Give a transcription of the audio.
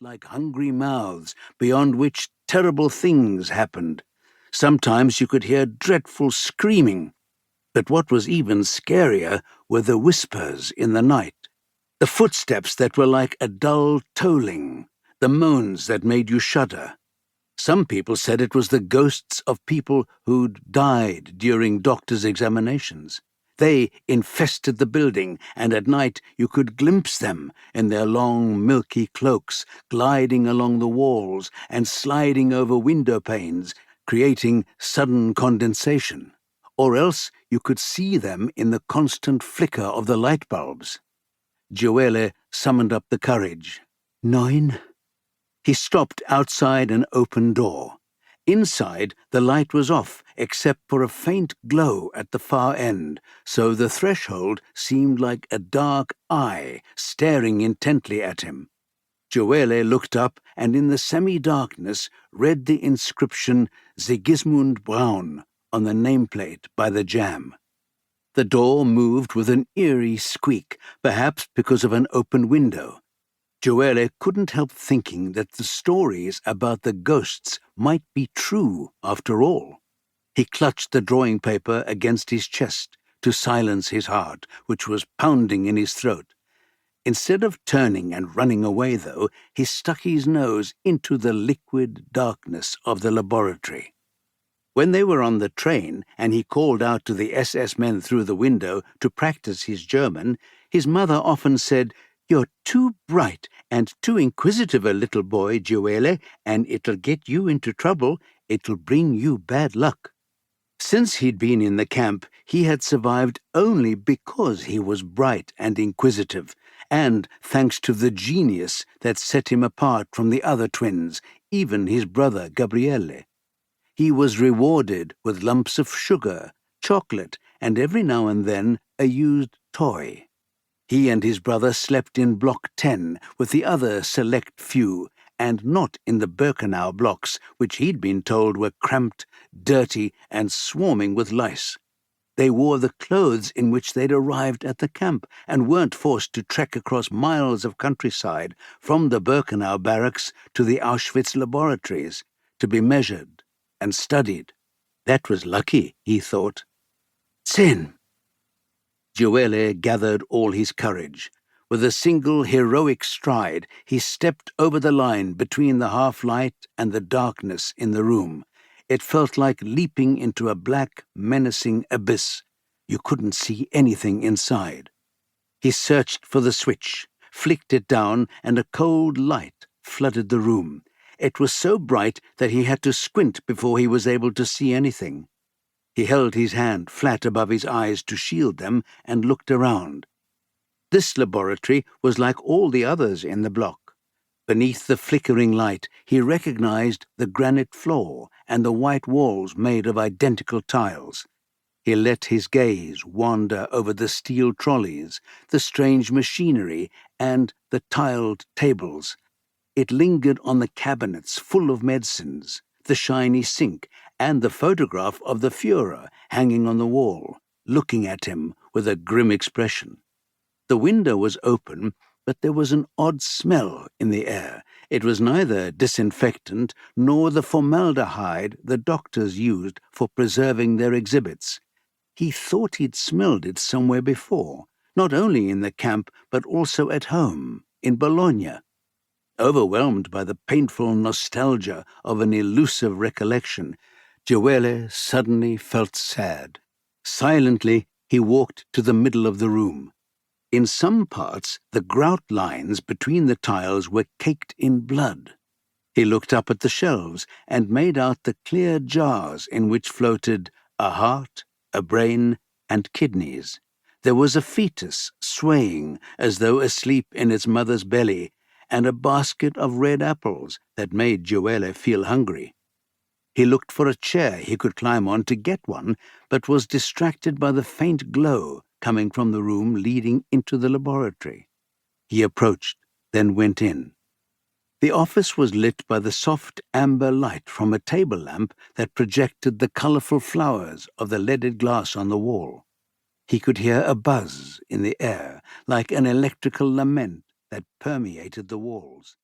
like hungry mouths beyond which terrible things happened. Sometimes you could hear dreadful screaming. But what was even scarier were the whispers in the night, the footsteps that were like a dull tolling, the moans that made you shudder. Some people said it was the ghosts of people who'd died during doctors' examinations. They infested the building, and at night you could glimpse them in their long, milky cloaks, gliding along the walls and sliding over window panes, creating sudden condensation. Or else you could see them in the constant flicker of the light bulbs. Gioele summoned up the courage. 9. He stopped outside an open door. Inside, the light was off, except for a faint glow at the far end, so the threshold seemed like a dark eye staring intently at him. Gioele looked up and in the semi-darkness read the inscription Sigismund Braun on the nameplate by the jamb. The door moved with an eerie squeak, perhaps because of an open window. Gioele couldn't help thinking that the stories about the ghosts might be true after all. He clutched the drawing paper against his chest to silence his heart, which was pounding in his throat. Instead of turning and running away, though, he stuck his nose into the liquid darkness of the laboratory. When they were on the train and he called out to the SS men through the window to practice his German, his mother often said, "You're too bright and too inquisitive a little boy, Gioele, and it'll get you into trouble. It'll bring you bad luck." Since he'd been in the camp, he had survived only because he was bright and inquisitive, and thanks to the genius that set him apart from the other twins, even his brother Gabriele. He was rewarded with lumps of sugar, chocolate, and every now and then a used toy. He and his brother slept in Block 10 with the other select few, and not in the Birkenau blocks, which he'd been told were cramped, dirty, and swarming with lice. They wore the clothes in which they'd arrived at the camp, and weren't forced to trek across miles of countryside from the Birkenau barracks to the Auschwitz laboratories, to be measured and studied. That was lucky, he thought. 10. Gioele gathered all his courage. With a single heroic stride, he stepped over the line between the half-light and the darkness in the room. It felt like leaping into a black, menacing abyss. You couldn't see anything inside. He searched for the switch, flicked it down, and a cold light flooded the room. It was so bright that he had to squint before he was able to see anything. He held his hand flat above his eyes to shield them and looked around. This laboratory was like all the others in the block. Beneath the flickering light, he recognized the granite floor and the white walls made of identical tiles. He let his gaze wander over the steel trolleys, the strange machinery, and the tiled tables. It lingered on the cabinets full of medicines, the shiny sink, and the photograph of the Führer hanging on the wall, looking at him with a grim expression. The window was open, but there was an odd smell in the air. It was neither disinfectant nor the formaldehyde the doctors used for preserving their exhibits. He thought he'd smelled it somewhere before, not only in the camp but also at home, in Bologna. Overwhelmed by the painful nostalgia of an elusive recollection, Gioele suddenly felt sad. Silently, he walked to the middle of the room. In some parts, the grout lines between the tiles were caked in blood. He looked up at the shelves and made out the clear jars in which floated a heart, a brain, and kidneys. There was a fetus swaying as though asleep in its mother's belly, and a basket of red apples that made Gioele feel hungry. He looked for a chair he could climb on to get one, but was distracted by the faint glow coming from the room leading into the laboratory. He approached, then went in. The office was lit by the soft amber light from a table lamp that projected the colorful flowers of the leaded glass on the wall. He could hear a buzz in the air, like an electrical lament that permeated the walls.